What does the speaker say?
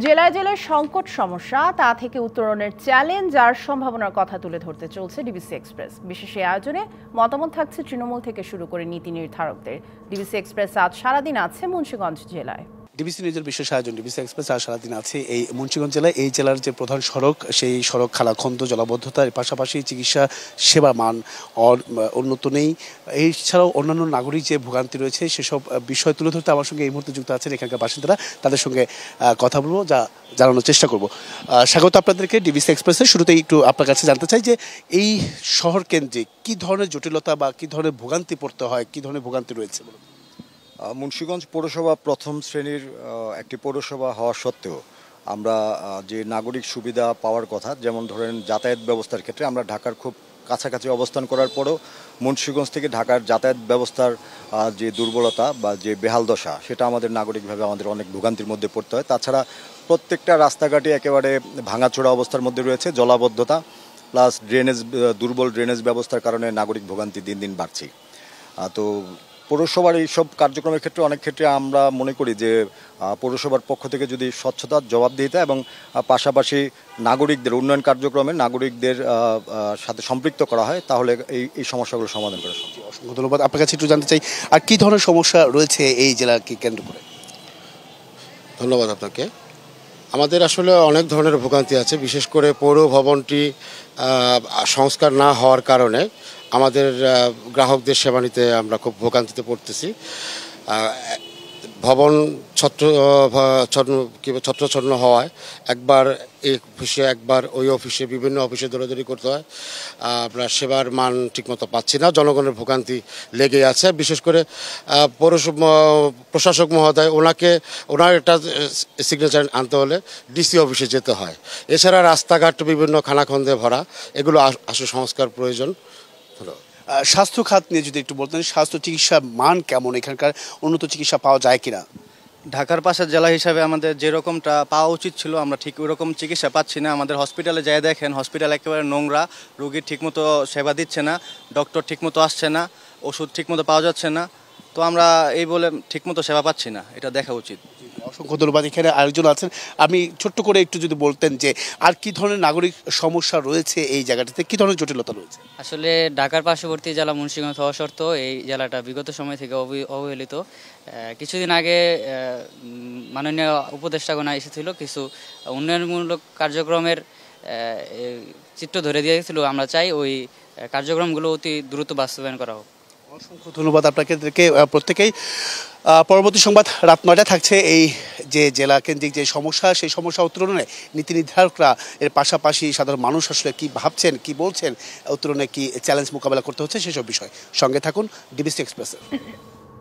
জেলায় জেলায় সংকট সমস্যা তা থেকে উত্তরণের চ্যালেঞ্জ আর সম্ভাবনার কথা তুলে ধরতে চলছে ডিবিসি এক্সপ্রেস। বিশেষ এই আয়োজনে মতামত থাকছে তৃণমূল থেকে শুরু করে নীতি নির্ধারকদের। ডিবিসি এক্সপ্রেস আজ সারাদিন আছে মুন্সিগঞ্জ জেলায়। ডিবিসি নিউজের বিশেষ আয়োজন ডিবিসি এক্সপ্রেস আর সারাদিন আছে এই মুন্সিগঞ্জ জেলায়। এই জেলার যে প্রধান সড়ক, সেই সড়ক খালাখন্দ, জলাবদ্ধতার পাশাপাশি চিকিৎসা সেবা মান উন্নত নেই। এছাড়াও অন্যান্য নাগরিক যে ভোগান্তি রয়েছে সেসব বিষয় তুলে ধরতে আমার সঙ্গে এই মুহূর্তে যুক্ত আছেন এখানকার বাসিন্দারা। তাদের সঙ্গে কথা বলবো, যা জানানোর চেষ্টা করব। স্বাগত আপনাদেরকে ডিবিসি এক্সপ্রেসের। শুরুতেই একটু আপনার কাছে জানতে চাই যে এই শহর কেন্দ্রে কী ধরনের জটিলতা বা কী ধরনের ভোগান্তি পড়তে হয়, কী ধরনের ভোগান্তি রয়েছে? মুন্সিগঞ্জ পৌরসভা প্রথম শ্রেণীর একটি পৌরসভা হওয়া সত্ত্বেও আমরা যে নাগরিক সুবিধা পাওয়ার কথা, যেমন ধরেন যাতায়াত ব্যবস্থার ক্ষেত্রে আমরা ঢাকার খুব কাছাকাছি অবস্থান করার পরও মুন্সিগঞ্জ থেকে ঢাকার যাতায়াত ব্যবস্থার যে দুর্বলতা বা যে বেহাল দশা, সেটা আমাদের নাগরিকভাবে আমাদের অনেক ভোগান্তির মধ্যে পড়তে হয়। তাছাড়া প্রত্যেকটা রাস্তাঘাটই একেবারে ভাঙাচোরা অবস্থার মধ্যে রয়েছে। জলাবদ্ধতা প্লাস দুর্বল ড্রেনেজ ব্যবস্থার কারণে নাগরিক ভোগান্তি দিন দিন বাড়ছে। তো পৌরসভার এইসব কার্যক্রমের ক্ষেত্রে অনেক ক্ষেত্রে আমরা মনে করি যে পৌরসভার পক্ষ থেকে যদি স্বচ্ছতার জবাবদিহিতা এবং পাশাপাশি নাগরিকদের উন্নয়ন কার্যক্রমে নাগরিকদের সাথে সম্পৃক্ত করা হয়, তাহলে এই সমস্যাগুলো সমাধান করা সম্ভব। অসংখ্য ধন্যবাদ। আপনার কাছে একটু জানতে চাই, আর কী ধরনের সমস্যা রয়েছে এই জেলাকে কেন্দ্র করে? ধন্যবাদ আপনাকে। আমাদের আসলে অনেক ধরনের ভোগান্তি আছে। বিশেষ করে পৌর ভবনটি সংস্কার না হওয়ার কারণে আমাদের গ্রাহকদের সেবা নিতে আমরা খুব ভোগান্তিতে পড়তেছি। ভবন ছত্রছন্ন হওয়ায় একবার এই অফিসে একবার ওই অফিসে বিভিন্ন অফিসে দৌড়াদৌড়ি করতে হয়। আমরা সেবার মান ঠিকমতো পাচ্ছি না, জনগণের ভোগান্তি লেগে আছে। বিশেষ করে প্রশাসক মহোদয় ওনার একটা সিগনেচার আনতে হলে ডিসি অফিসে যেতে হয়। এছাড়া রাস্তাঘাট বিভিন্ন খানাখন্দে ভরা, এগুলো আসলে সংস্কার প্রয়োজন। স্বাস্থ্য খাত নিয়ে যদি একটু বলতেন, স্বাস্থ্য চিকিৎসার মান কেমন, এখানকার উন্নত চিকিৎসা পাওয়া যায় কিনা? ঢাকার পাশের জেলা হিসাবে আমাদের যেরকমটা পাওয়া উচিত ছিল আমরা ঠিক ওরকম চিকিৎসা পাচ্ছি না। আমাদের হসপিটালে যাই দেখেন, হসপিটাল একেবারে নোংরা, রোগীর ঠিকমতো সেবা দিচ্ছে না, ডক্টর ঠিকমতো আসছে না, ওষুধ ঠিকমতো পাওয়া যাচ্ছে না। তো আমরা এই বলে ঠিকমতো সেবা পাচ্ছি না, এটা দেখা উচিত। অসংখ্য ধন্যবাদ। এখানে আরেকজন আছেন, আমি ছোট্ট করে একটু যদি বলতেন যে আর কি ধরনের নাগরিক সমস্যা রয়েছে এই জায়গাটিতে, কি ধরনের জটিলতা রয়েছে? আসলে ঢাকার পার্শ্ববর্তী জেলা মুন্সিগঞ্জ হওয়া সত্ত্বেও এই জেলাটা বিগত সময় থেকে অবহেলিত। কিছুদিন আগে মাননীয় উপদেষ্টাগণ এসেছিল, কিছু উন্নয়নমূলক কার্যক্রমের চিত্র ধরে দিয়েছিল। আমরা চাই ওই কার্যক্রমগুলো অতি দ্রুত বাস্তবায়ন করা হোক। অসংখ্য ধন্যবাদ আপনাকে প্রত্যেকেই। পরবর্তী সংবাদ রাত ৯টায় থাকছে। এই যে জেলা কেন্দ্রিক যে সমস্যা, সেই সমস্যা উত্তরণে নীতি নির্ধারকরা, এর পাশাপাশি সাধারণ মানুষ আসলে কি ভাবছেন, কি বলছেন, উত্তরণে কি চ্যালেঞ্জ মোকাবেলা করতে হচ্ছে, সেসব বিষয়। সঙ্গে থাকুন ডিবিসি এক্সপ্রেসের।